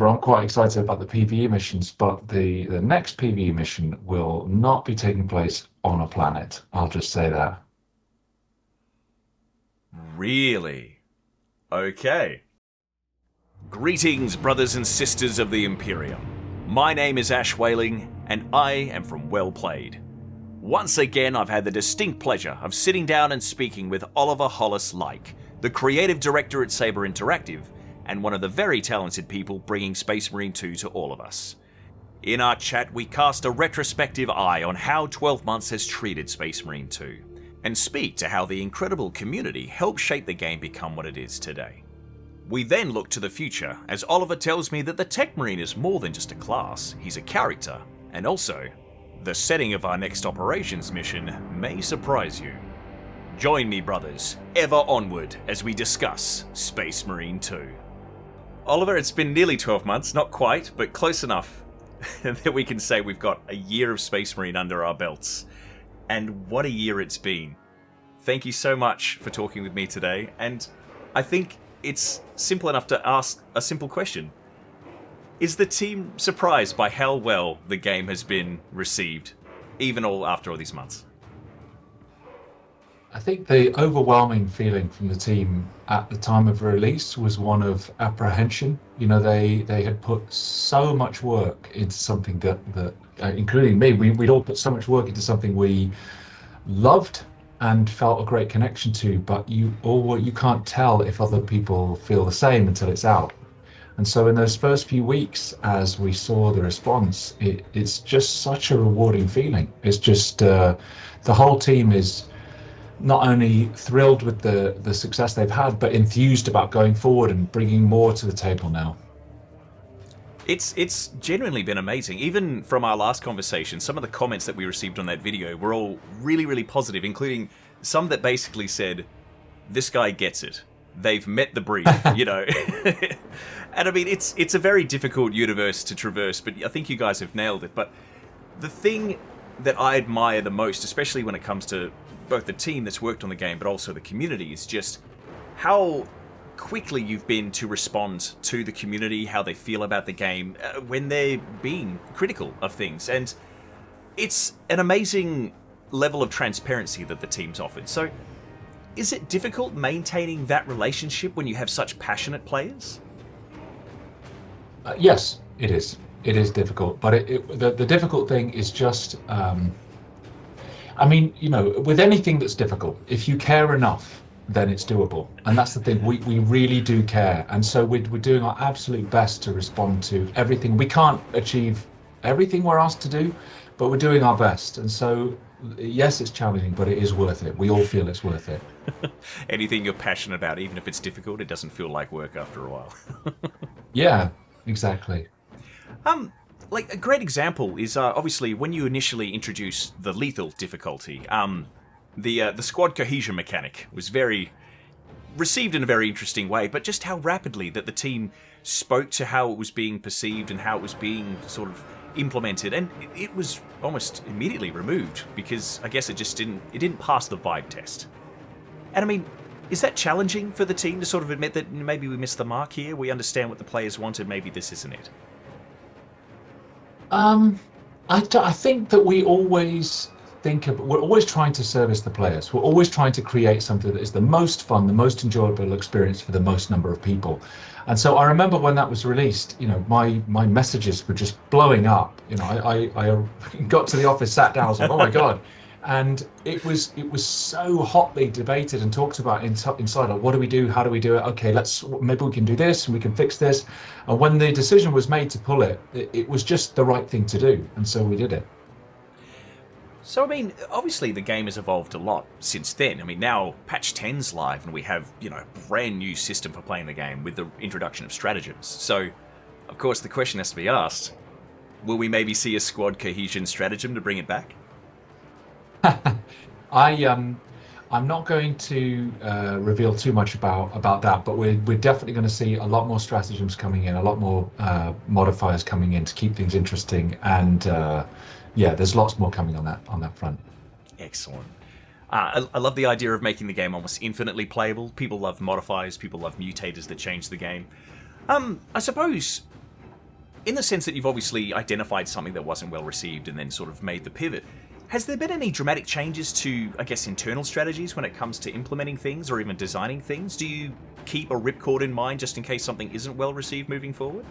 remember, I'm quite excited about the PvE missions, but the next PvE mission will not be taking place on a planet. I'll just say that. Really? Okay. Greetings, brothers and sisters of the Imperium. My name is Ash Wayling, and I am from WellPlayed. Once again, I've had the distinct pleasure of sitting down and speaking with Oliver Hollis-Leick, the creative director at Saber Interactive, and one of the very talented people bringing Space Marine 2 to all of us. In our chat, we cast a retrospective eye on how 12 months has treated Space Marine 2, and speak to how the incredible community helped shape the game become what it is today. We then look to the future, as Oliver tells me that the Techmarine is more than just a class, he's a character, and also, the setting of our next operations mission may surprise you. Join me, brothers, ever onward as we discuss Space Marine 2. Oliver, it's been nearly 12 months, not quite, but close enough that we can say we've got a year of Space Marine under our belts. And what a year it's been. Thank you so much for talking with me today, and I think it's simple enough to ask a simple question. Is the team surprised by how well the game has been received, even after all these months? I think the overwhelming feeling from the team at the time of release was one of apprehension. You know, they had put so much work into something that including me, we'd all put so much work into something we loved and felt a great connection to, but you can't tell if other people feel the same until it's out. And so in those first few weeks, as we saw the response, it's just such a rewarding feeling. It's just the whole team is not only thrilled with the success they've had, but enthused about going forward and bringing more to the table now. It's genuinely been amazing. Even from our last conversation, some of the comments that we received on that video were all really, really positive, including some that basically said, this guy gets it. They've met the brief, you know. And I mean, it's a very difficult universe to traverse, but I think you guys have nailed it. But the thing that I admire the most, especially when it comes to both the team that's worked on the game, but also the community, is just how quickly you've been to respond to the community, how they feel about the game when they're being critical of things. And it's an amazing level of transparency that the team's offered. So is it difficult maintaining that relationship when you have such passionate players? Yes, it is. It is difficult, but the difficult thing is just, I mean, you know, with anything that's difficult, if you care enough, then it's doable. And that's the thing, we really do care. And so we're doing our absolute best to respond to everything. We can't achieve everything we're asked to do, but we're doing our best. And so, yes, it's challenging, but it is worth it. We all feel it's worth it. Anything you're passionate about, even if it's difficult, it doesn't feel like work after a while. Yeah, exactly. Like a great example is obviously when you initially introduced the lethal difficulty, the squad cohesion mechanic was received in a very interesting way, but just how rapidly that the team spoke to how it was being perceived and how it was being sort of implemented, and it was almost immediately removed because I guess it didn't pass the vibe test. And I mean, is that challenging for the team to sort of admit that maybe we missed the mark here? We understand what the players wanted, maybe this isn't it. I think that we're always trying to service the players. We're always trying to create something that is the most fun, the most enjoyable experience for the most number of people. And so I remember when that was released, you know, my messages were just blowing up. You know, I got to the office, sat down, I was like, oh my God. And it was so hotly debated and talked about inside, like, what do we do? How do we do it? Okay, maybe we can do this and we can fix this. And when the decision was made to pull it was just the right thing to do. And so we did it. So, I mean, obviously the game has evolved a lot since then. I mean, now patch 10's live and we have, you know, a brand new system for playing the game with the introduction of stratagems. So, of course, the question has to be asked, will we maybe see a squad cohesion stratagem to bring it back? I'm not going to reveal too much about that, but we're definitely going to see a lot more stratagems coming in, a lot more modifiers coming in to keep things interesting, and yeah, there's lots more coming on that front. Excellent. I love the idea of making the game almost infinitely playable. People love modifiers, people love mutators that change the game. I suppose in the sense that you've obviously identified something that wasn't well received and then sort of made the pivot, has there been any dramatic changes to, I guess, internal strategies when it comes to implementing things or even designing things? Do you keep a ripcord in mind just in case something isn't well received moving forward?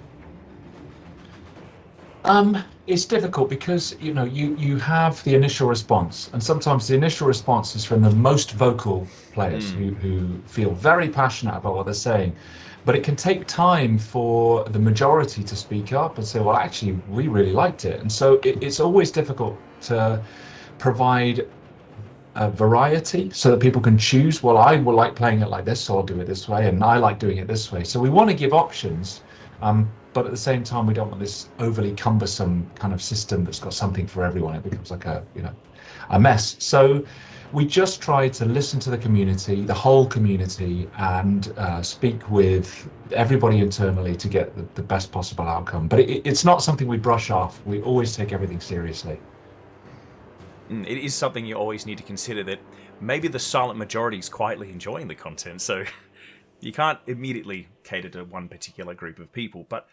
It's difficult because you have the initial response, and sometimes the initial response is from the most vocal players who feel very passionate about what they're saying. But it can take time for the majority to speak up and say, well, actually, we really liked it. And so it's always difficult to provide a variety so that people can choose, well, I will like playing it like this, so I'll do it this way, and I like doing it this way. So we want to give options, but at the same time, we don't want this overly cumbersome kind of system that's got something for everyone. It becomes like a mess. So we just try to listen to the community, the whole community, and speak with everybody internally to get the best possible outcome. But it's not something we brush off. We always take everything seriously. It is something you always need to consider, that maybe the silent majority is quietly enjoying the content, so you can't immediately cater to one particular group of people. But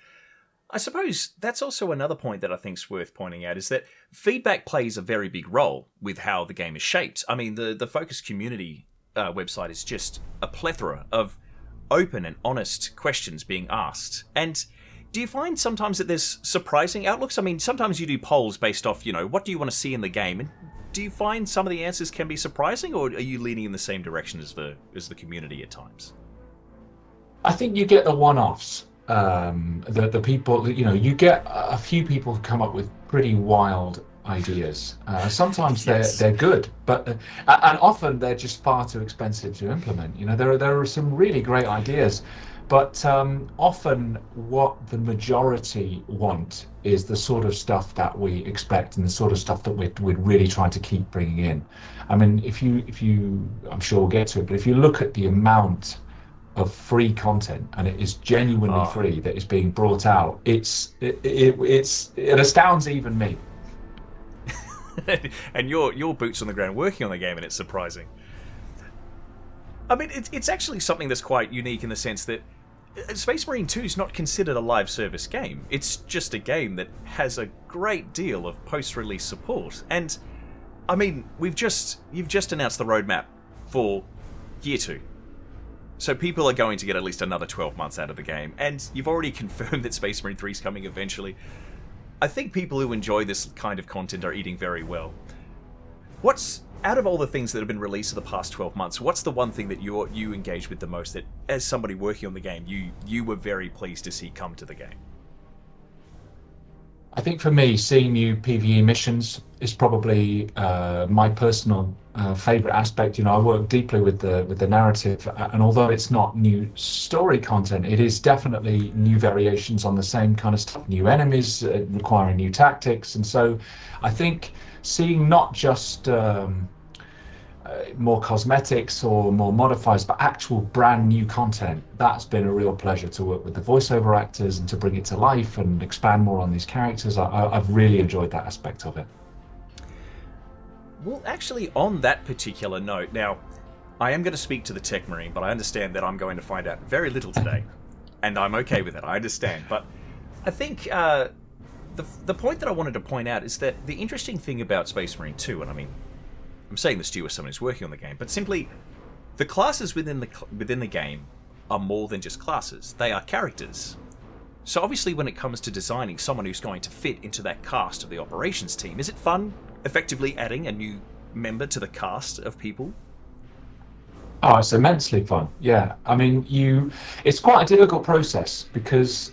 I suppose that's also another point that I think is worth pointing out, is that feedback plays a very big role with how the game is shaped. I mean, the Focus Community website is just a plethora of open and honest questions being asked. And do you find sometimes that there's surprising outlooks? I mean, sometimes you do polls based off, what do you want to see in the game? And do you find some of the answers can be surprising, or are you leaning in the same direction as the community at times? I think you get the one-offs. The people, you get a few people who come up with pretty wild ideas. Sometimes they're good, but and often they're just far too expensive to implement. There are some really great ideas, but often what the majority want is the sort of stuff that we expect and the sort of stuff that we're really trying to keep bringing in. I mean, if you, I'm sure we'll get to it, but if you look at the amount of free content, and it is genuinely free, that is being brought out, it astounds even me. And your boots on the ground working on the game, and it's surprising. I mean, it's actually something that's quite unique in the sense that Space Marine 2 is not considered a live service game. It's just a game that has a great deal of post-release support. And I mean, you've just announced the roadmap for Year 2. So people are going to get at least another 12 months out of the game, and you've already confirmed that Space Marine 3 is coming eventually. I think people who enjoy this kind of content are eating very well. What's, out of all the things that have been released in the past 12 months, what's the one thing that you engage with the most, that as somebody working on the game, you were very pleased to see come to the game? I think for me, seeing new PvE missions is probably my personal favorite aspect. I work deeply with the narrative, and although it's not new story content, it is definitely new variations on the same kind of stuff, new enemies requiring new tactics. And so I think seeing not just more cosmetics or more modifiers, but actual brand new content, that's been a real pleasure to work with the voiceover actors and to bring it to life and expand more on these characters. I've really enjoyed that aspect of it. Well, actually, on that particular note, now, I am going to speak to the Techmarine, but I understand that I'm going to find out very little today, and I'm okay with it, I understand. But I think the point that I wanted to point out is that the interesting thing about Space Marine 2, and I mean, I'm saying this to you as someone who's working on the game, but simply, the classes within the game are more than just classes. They are characters. So obviously when it comes to designing someone who's going to fit into that cast of the operations team, is it fun effectively adding a new member to the cast of people? Oh, it's immensely fun. Yeah, I mean, it's quite a difficult process because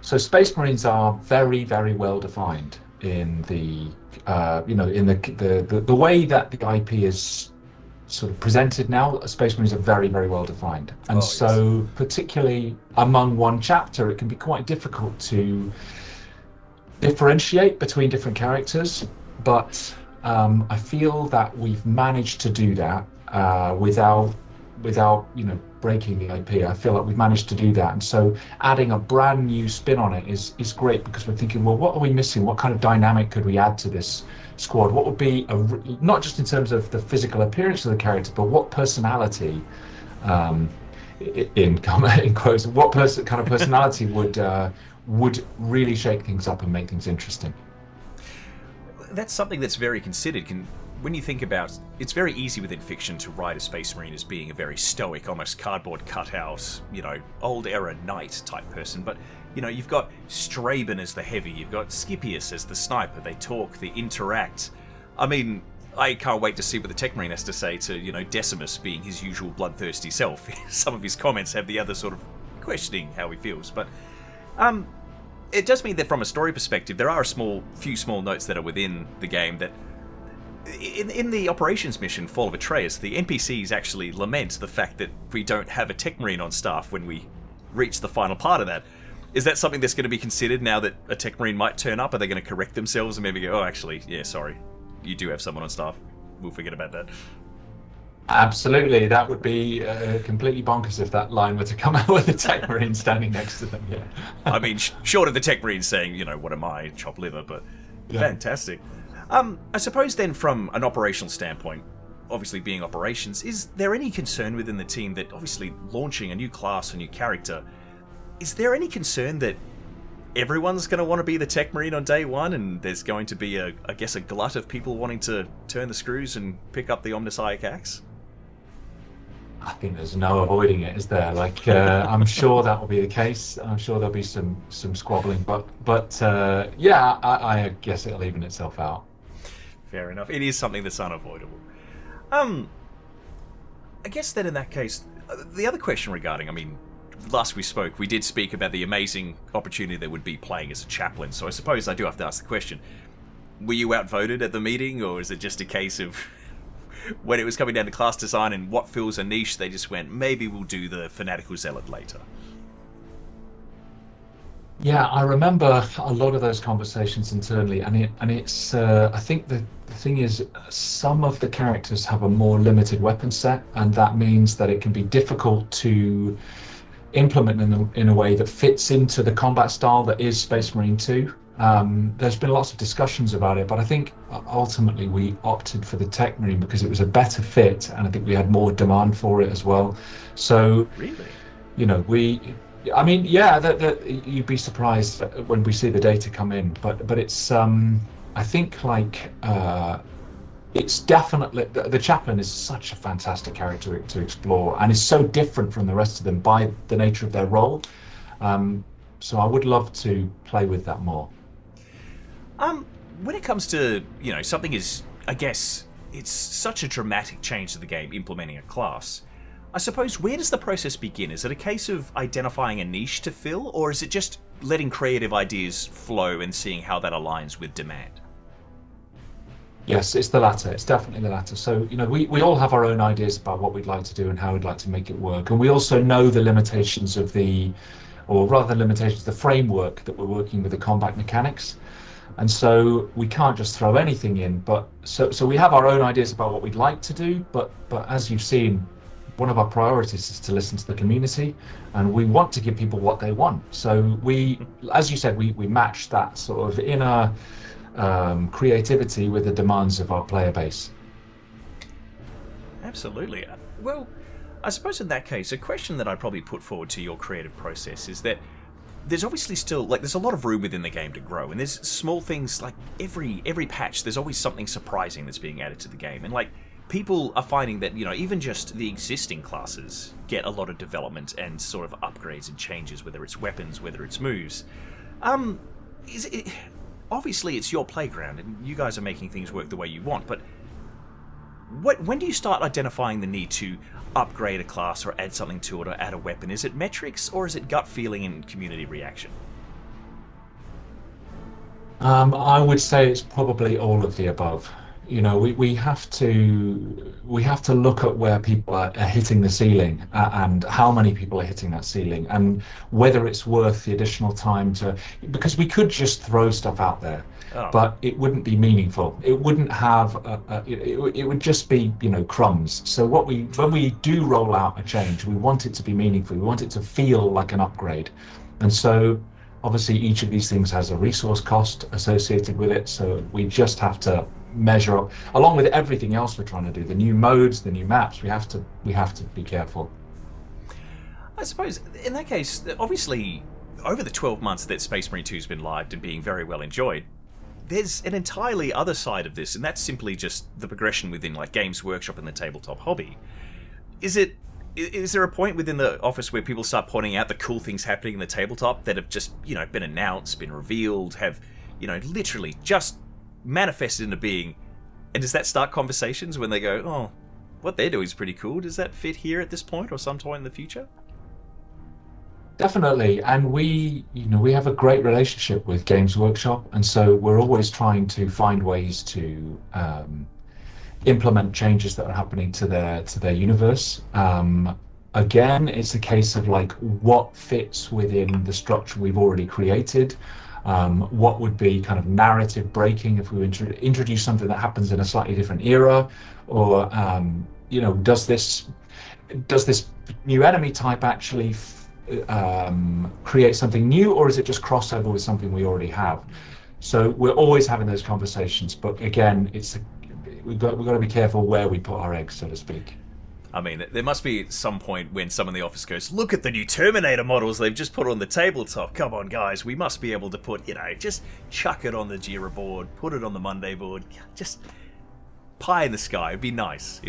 so Space Marines are very, very well defined in the in the way that the IP is sort of presented now. Space Marines are very, very well defined, and yes. Particularly among one chapter, it can be quite difficult to differentiate between different characters. But I feel that we've managed to do that without breaking the IP. I feel like we've managed to do that, and so adding a brand new spin on it is great, because we're thinking, well, what are we missing? What kind of dynamic could we add to this squad? What would be not just in terms of the physical appearance of the character, but what personality in quotes, what kind of personality would really shake things up and make things interesting. That's something that's very considered. When you think about, it's very easy within fiction to write a Space Marine as being a very stoic, almost cardboard cutout, old era knight type person. But you've got Straben as the heavy, you've got Scipius as the sniper. They talk, they interact. I mean, I can't wait to see what the Techmarine has to say to Decimus being his usual bloodthirsty self. Some of his comments have the other sort of questioning how he feels, but it does mean that from a story perspective, there are a few small notes that are within the game that. In the operations mission, Fall of Atreus, the NPCs actually lament the fact that we don't have a Techmarine on staff when we reach the final part of that. Is that something that's going to be considered now that a Techmarine might turn up? Are they going to correct themselves and maybe go, oh, actually, yeah, sorry, you do have someone on staff. We'll forget about that. Absolutely, that would be completely bonkers if that line were to come out with a Techmarine standing next to them. Yeah. I mean, short of the Techmarine saying, what am I, chop liver, but yeah. Fantastic. I suppose then from an operational standpoint, obviously being operations, is there any concern within the team that obviously launching a new class, a new character, is there any concern that everyone's going to want to be the Techmarine on day one and there's going to be a glut of people wanting to turn the screws and pick up the Omniscience axe? I think there's no avoiding it, is there? I'm sure that will be the case. I'm sure there'll be some squabbling, but yeah, I guess it'll even itself out. Fair enough. It is something that's unavoidable. I guess then in that case, the other question regarding, last we spoke, we did speak about the amazing opportunity that would be playing as a chaplain, so I suppose I do have to ask the question, were you outvoted at the meeting, or is it just a case of when it was coming down to class design and what fills a niche, they just went, maybe we'll do the Fanatical Zealot later? Yeah, I remember a lot of those conversations internally, and it's I think the thing is, some of the characters have a more limited weapon set, and that means that it can be difficult to implement in a way that fits into the combat style that is Space Marine 2. There's been lots of discussions about it, but I think ultimately we opted for the Techmarine because it was a better fit, and I think we had more demand for it as well. So, really? That you'd be surprised when we see the data come in, but it's I think it's definitely the Chaplain is such a fantastic character to explore, and is so different from the rest of them by the nature of their role. So I would love to play with that more. When it comes to something is, I guess it's such a dramatic change to the game implementing a class. I suppose, where does the process begin? Is it a case of identifying a niche to fill, or is it just letting creative ideas flow and seeing how that aligns with demand? Yes, it's the latter. It's definitely the latter. So, we all have our own ideas about what we'd like to do and how we'd like to make it work. And we also know the limitations of the framework that we're working with, the combat mechanics. And so we can't just throw anything in, but so we have our own ideas about what we'd like to do, but as you've seen, one of our priorities is to listen to the community, and we want to give people what they want. So we, as you said, we match that sort of inner creativity with the demands of our player base. Absolutely. Well, I suppose in that case, a question that I'd probably put forward to your creative process is that there's obviously still, there's a lot of room within the game to grow, and there's small things, every patch, there's always something surprising that's being added to the game, and people are finding that, even just the existing classes get a lot of development and sort of upgrades and changes, whether it's weapons, whether it's moves. Obviously it's your playground and you guys are making things work the way you want, but when do you start identifying the need to upgrade a class or add something to it or add a weapon? Is it metrics or is it gut feeling and community reaction? I would say it's probably all of the above. We have to look at where people are hitting the ceiling and how many people are hitting that ceiling, and whether it's worth the additional time because we could just throw stuff out there, but it wouldn't be meaningful. It wouldn't have it would just be crumbs. So when we do roll out a change, we want it to be meaningful. We want it to feel like an upgrade, and so obviously each of these things has a resource cost associated with it. So we just have to measure up, along with everything else we're trying to do, the new modes, the new maps. We have to be careful. I suppose in that case, obviously, over the 12 months that Space Marine 2 has been live and being very well enjoyed, there's an entirely other side of this, and that's simply just the progression within like Games Workshop and the tabletop hobby. Is there a point within the office where people start pointing out the cool things happening in the tabletop that have just, been announced, been revealed, have, literally just manifested into being? And does that start conversations when they go, oh, what they're doing is pretty cool? Does that fit here at this point or sometime in the future? Definitely, and we have a great relationship with Games Workshop, and so we're always trying to find ways to implement changes that are happening to their universe. Again, it's a case of like what fits within the structure we've already created. What would be kind of narrative breaking if we introduce something that happens in a slightly different era, or does this new enemy type actually create something new, or is it just crossover with something we already have? So we're always having those conversations, but again, we've got to be careful where we put our eggs, so to speak. I mean, there must be some point when someone in the office goes, look at the new Terminator models they've just put on the tabletop. Come on, guys, we must be able to put, just chuck it on the Jira board, put it on the Monday board, just pie in the sky. It'd be nice.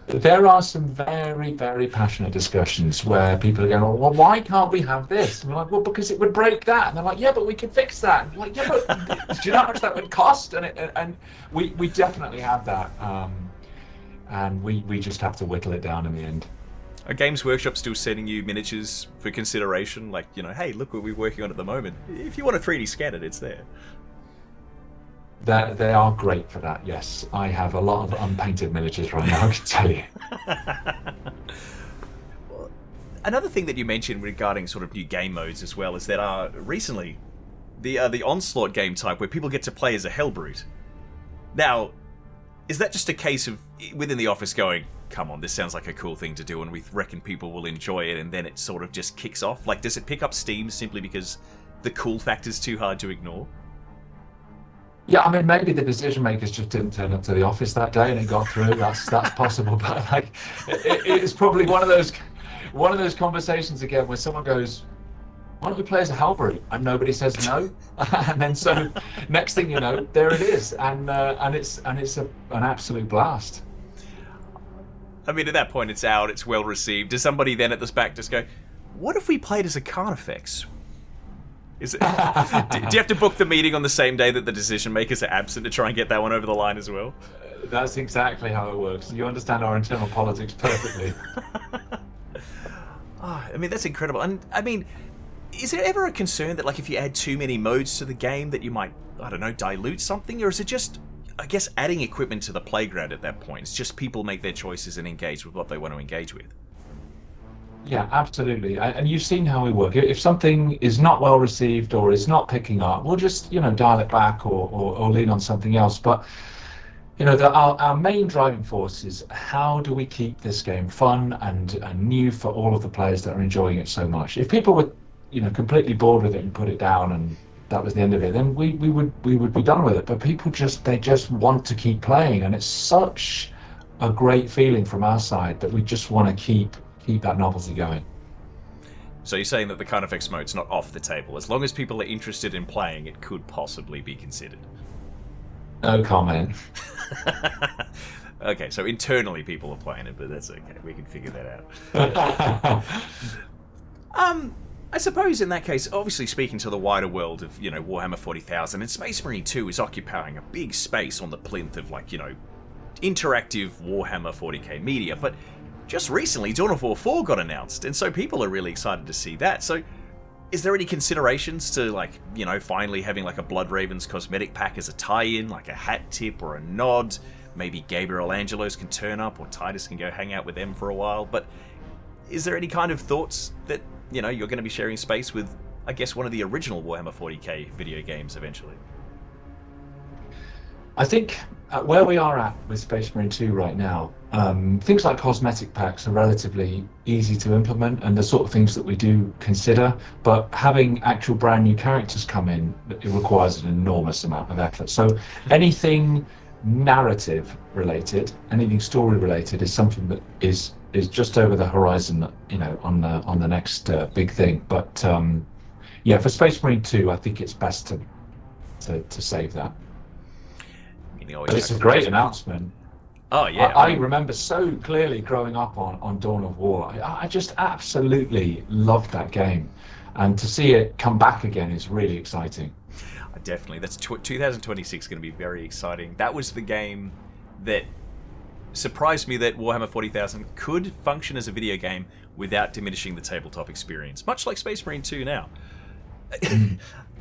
There are some very, very passionate discussions where people are going, well, why can't we have this? And we're like, well, because it would break that. And they're like, yeah, but we could fix that. And we're like, yeah, but do you know how much that would cost? And we definitely have that. And we just have to whittle it down in the end. Are Games Workshop still sending you miniatures for consideration? Like, hey, look what we're working on at the moment. If you want to 3D scan it, it's there. They are great for that, yes. I have a lot of unpainted miniatures right now, I can tell you. Well, another thing that you mentioned regarding sort of new game modes as well is that recently the Onslaught game type where people get to play as a Helbrute. Now, is that just a case of within the office going, come on, this sounds like a cool thing to do and we reckon people will enjoy it, and then it sort of just kicks off? Like, does it pick up steam simply because the cool factor's too hard to ignore? Yeah, I mean, maybe the decision makers just didn't turn up to the office that day and it got through. That's possible, but like, it's probably one of those conversations again where someone goes, "Why don't we play as a Helbrute?" and nobody says no, and then so next thing you know, there it is, and it's an absolute blast. I mean, at that point, it's out, it's well received. Does somebody then at the back just go, "What if we played as a Carnifex?" Is it? Do you have to book the meeting on the same day that the decision makers are absent to try and get that one over the line as well? That's exactly how it works. You understand our internal politics perfectly. I mean, that's incredible. And I mean, is there ever a concern that, like, if you add too many modes to the game, that you might, I don't know, dilute something? Or is it just, I guess, adding equipment to the playground at that point? It's just people make their choices and engage with what they want to engage with. Yeah, absolutely. And you've seen how we work. If something is not well received or is not picking up, we'll just, dial it back or lean on something else. But, our main driving force is how do we keep this game fun and new for all of the players that are enjoying it so much. If people were, completely bored with it and put it down and that was the end of it, then we would be done with it. But people they just want to keep playing, and it's such a great feeling from our side that we just want to keep that novelty going. So you're saying that the Carnifex mode's not off the table. As long as people are interested in playing, it could possibly be considered. No comment. Okay, so internally people are playing it, but that's okay. We can figure that out. I suppose in that case, obviously speaking to the wider world of, Warhammer 40,000, and Space Marine 2 is occupying a big space on the plinth of, interactive Warhammer 40k media, but just recently, Dawn of War 4 got announced, and so people are really excited to see that. So, is there any considerations to, finally having, a Blood Ravens cosmetic pack as a tie-in, like a hat tip or a nod? Maybe Gabriel Angelos can turn up, or Titus can go hang out with them for a while. But is there any kind of thoughts that, you're going to be sharing space with, I guess, one of the original Warhammer 40k video games eventually? I think where we are at with Space Marine 2 right now, things like cosmetic packs are relatively easy to implement and the sort of things that we do consider, but having actual brand new characters come in, it requires an enormous amount of effort. So anything narrative related, anything story related is something that is is just over the horizon, on the next big thing. But yeah, for Space Marine 2, I think it's best to save that. But it's a great announcement. Oh yeah, I remember so clearly growing up on Dawn of War. I just absolutely loved that game, and to see it come back again is really exciting. Definitely, that's 2026 going to be very exciting. That was the game that surprised me that Warhammer 40,000 could function as a video game without diminishing the tabletop experience, much like Space Marine 2 now.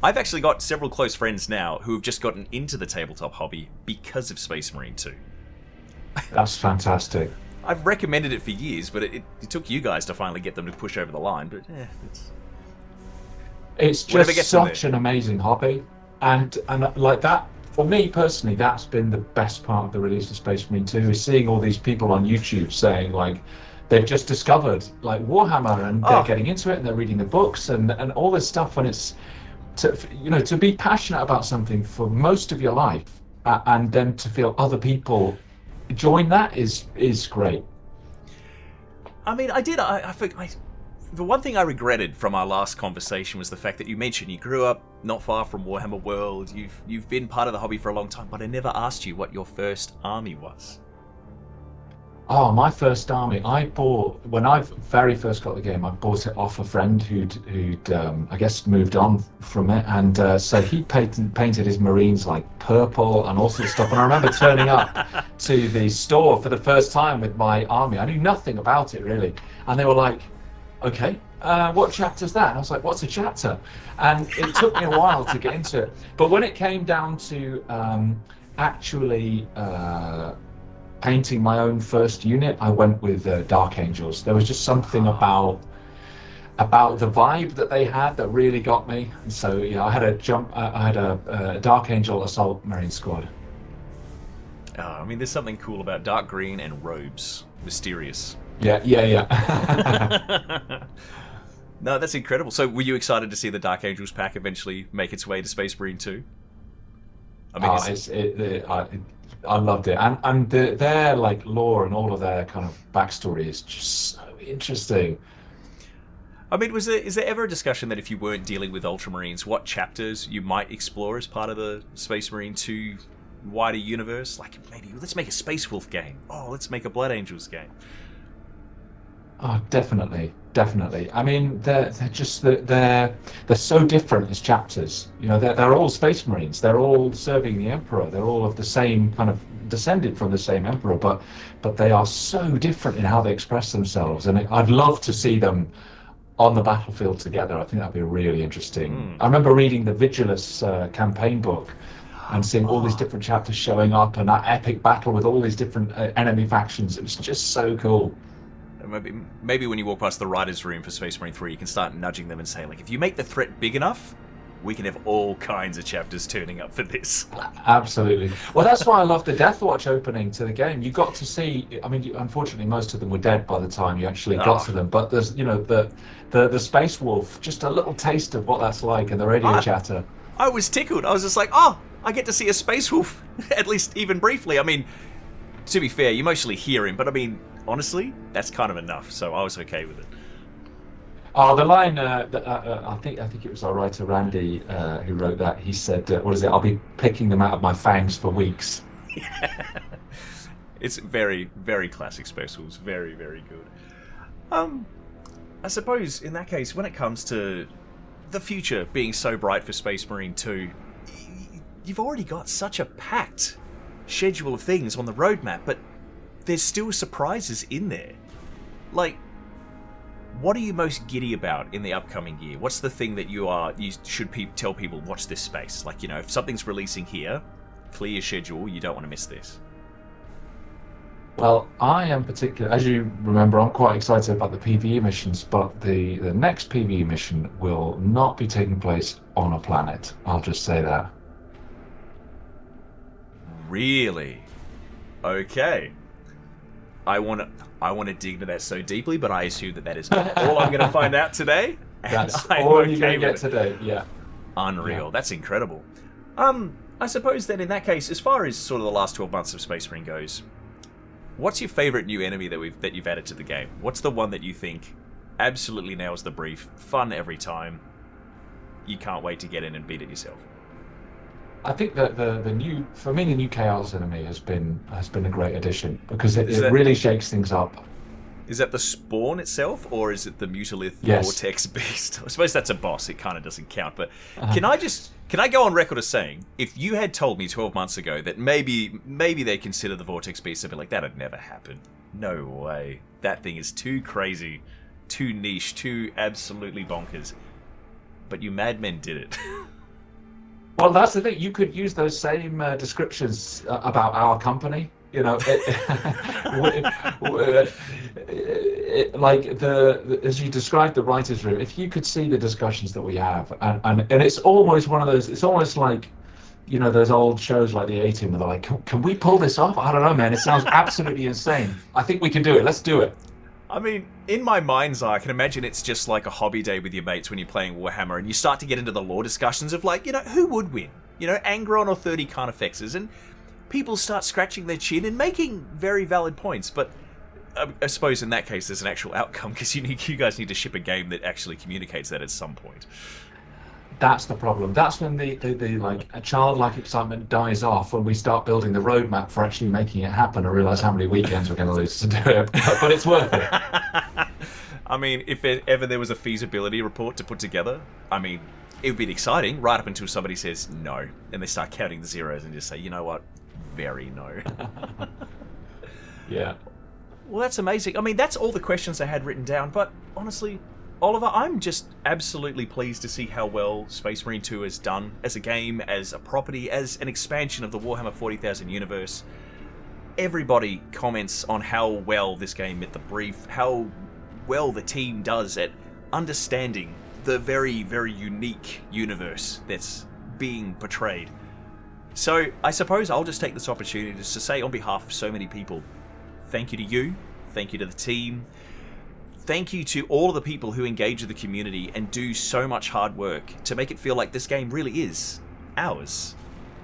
I've actually got several close friends now who have just gotten into the tabletop hobby because of Space Marine 2. That's fantastic. I've recommended it for years, but it took you guys to finally get them to push over the line. But it's just such an amazing hobby, and like that, for me personally, that's been the best part of the release of Space Marine 2, is seeing all these people on YouTube saying like they've just discovered like Warhammer, and they're getting into it, and they're reading the books and all this stuff, and it's to be passionate about something for most of your life, and then to feel other people join that is great. I mean, the one thing I regretted from our last conversation was the fact that you mentioned you grew up not far from Warhammer World. You've been part of the hobby for a long time, but I never asked you what your first army was. Oh, my first army, I bought, when I very first got the game, I bought it off a friend who'd I guess moved on from it, and so he painted his Marines like purple and all sorts of stuff, and I remember turning up to the store for the first time with my army. I knew nothing about it really, and they were like, okay, what chapter's that? And I was like, what's a chapter? And it took me a while to get into it, but when it came down to actually painting my own first unit, I went with Dark Angels. There was just something about the vibe that they had that really got me. And so yeah, I had a Dark Angel Assault Marine squad. I mean, there's something cool about dark green and robes, mysterious. Yeah. No, that's incredible. So were you excited to see the Dark Angels pack eventually make its way to Space Marine 2? I mean, I loved it, and their like lore and all of their kind of backstory is just so interesting. I mean, is there ever a discussion that if you weren't dealing with Ultramarines, what chapters you might explore as part of the Space Marine 2 wider universe? Like maybe let's make a Space Wolf game. Oh, let's make a Blood Angels game. Oh, definitely. I mean, they're so different as chapters. They're all Space Marines. They're all serving the Emperor. They're all of the same kind of descended from the same Emperor, but they are so different in how they express themselves. And I'd love to see them on the battlefield together. I think that'd be really interesting. I remember reading the Vigilus campaign book and seeing all these different chapters showing up, and that epic battle with all these different enemy factions. It was just so cool. Maybe when you walk past the writer's room for Space Marine 3, you can start nudging them and say, like, if you make the threat big enough, we can have all kinds of chapters turning up for this. Absolutely. Well, that's why I love the Death Watch opening to the game. You got to see, I mean, unfortunately, most of them were dead by the time you actually got to them, but there's, the Space Wolf, just a little taste of what that's like, and the radio chatter. I was tickled. I was just like, oh, I get to see a Space Wolf, at least even briefly. I mean, to be fair, you mostly hear him, but I mean, honestly, that's kind of enough, so I was okay with it. Oh, the line, I think it was our writer Randy who wrote that. He said, what is it, I'll be picking them out of my fangs for weeks. It's very, very classic Space Wolves. Very, very good. I suppose, in that case, when it comes to the future being so bright for Space Marine 2, you've already got such a packed schedule of things on the roadmap, but there's still surprises in there. Like, what are you most giddy about in the upcoming year? What's the thing that you should tell people, watch this space? Like, if something's releasing here, clear your schedule, you don't want to miss this. Well, I am particular, as you remember, I'm quite excited about the PvE missions, but the next PvE mission will not be taking place on a planet. I'll just say that. Really? Okay. I want to dig into that so deeply, but I assume that is all I'm going to find out today. That's all you're going to get today, yeah. Unreal. Yeah. That's incredible. I suppose then in that case, as far as sort of the last 12 months of Space Marine goes, What's your favorite new enemy that you've added to the game? What's the one that you think absolutely nails the brief? Fun every time. You can't wait to get in and beat it yourself. I think that the new Chaos enemy has been a great addition because it really shakes things up. Is that the spawn itself, or is it the Mutalith Vortex Beast? I suppose that's a boss. It kind of doesn't count. But can I go on record as saying, if you had told me 12 months ago that maybe they consider the Vortex Beast, I'd be like, that'd never happen. No way. That thing is too crazy, too niche, too absolutely bonkers. But you madmen did it. Well, that's the thing. You could use those same descriptions about our company. You know, like as you described the writers' room. If you could see the discussions that we have, and it's almost one of those. It's almost like, you know, those old shows like the A-Team where they're like, can we pull this off? I don't know, man. It sounds absolutely insane. I think we can do it. Let's do it. I mean, in my mind's eye, I can imagine it's just like a hobby day with your mates when you're playing Warhammer, and you start to get into the lore discussions of, like, you know, who would win? You know, Angron or 30 Carnifexes, and people start scratching their chin and making very valid points. But I suppose in that case, there's an actual outcome, because you guys need to ship a game that actually communicates that at some point. That's the problem. That's when the like a childlike excitement dies off, when we start building the roadmap for actually making it happen and realize how many weekends we're going to lose to do it. But it's worth it. I mean, if ever there was a feasibility report to put together, I mean, it would be exciting right up until somebody says no, and they start counting the zeros and just say, you know what, very no. Yeah. Well, that's amazing. I mean, that's all the questions I had written down, but honestly, Oliver, I'm just absolutely pleased to see how well Space Marine 2 has done as a game, as a property, as an expansion of the Warhammer 40,000 universe. Everybody comments on how well this game met the brief, how well the team does at understanding the very, very unique universe that's being portrayed. So I suppose I'll just take this opportunity just to say, on behalf of so many people, thank you to you, thank you to the team. Thank you to all of the people who engage with the community and do so much hard work to make it feel like this game really is ours.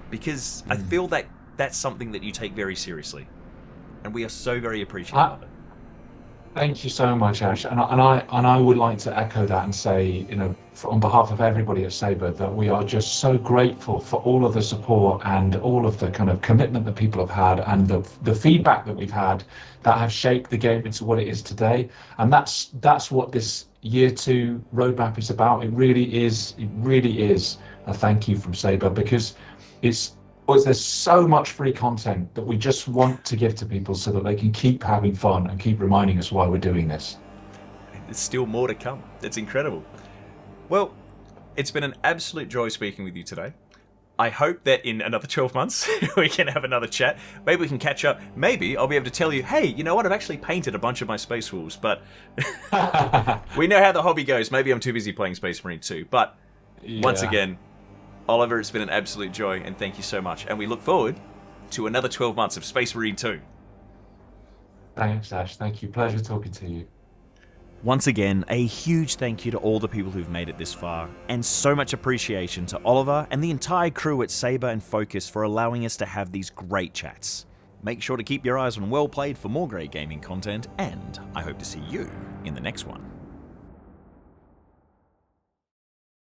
Because I feel that that's something that you take very seriously. And we are so very appreciative of it. Thank you so much, Ash. And I would like to echo that and say, you know, on behalf of everybody at Saber, that we are just so grateful for all of the support and all of the kind of commitment that people have had, and the feedback that we've had that have shaped the game into what it is today. And that's what this year 2 roadmap is about. It really is a thank you from Saber, because there's so much free content that we just want to give to people so that they can keep having fun and keep reminding us why we're doing this. There's still more to come. It's incredible. Well, it's been an absolute joy speaking with you today. I hope that in another 12 months we can have another chat. Maybe we can catch up. Maybe I'll be able to tell you, hey, you know what? I've actually painted a bunch of my Space Wolves, but we know how the hobby goes. Maybe I'm too busy playing Space Marine 2. But once again, Oliver, it's been an absolute joy, and thank you so much. And we look forward to another 12 months of Space Marine 2. Thanks, Ash. Thank you. Pleasure talking to you. Once again, a huge thank you to all the people who've made it this far, and so much appreciation to Oliver and the entire crew at Saber and Focus for allowing us to have these great chats. Make sure to keep your eyes on WellPlayed for more great gaming content, and I hope to see you in the next one.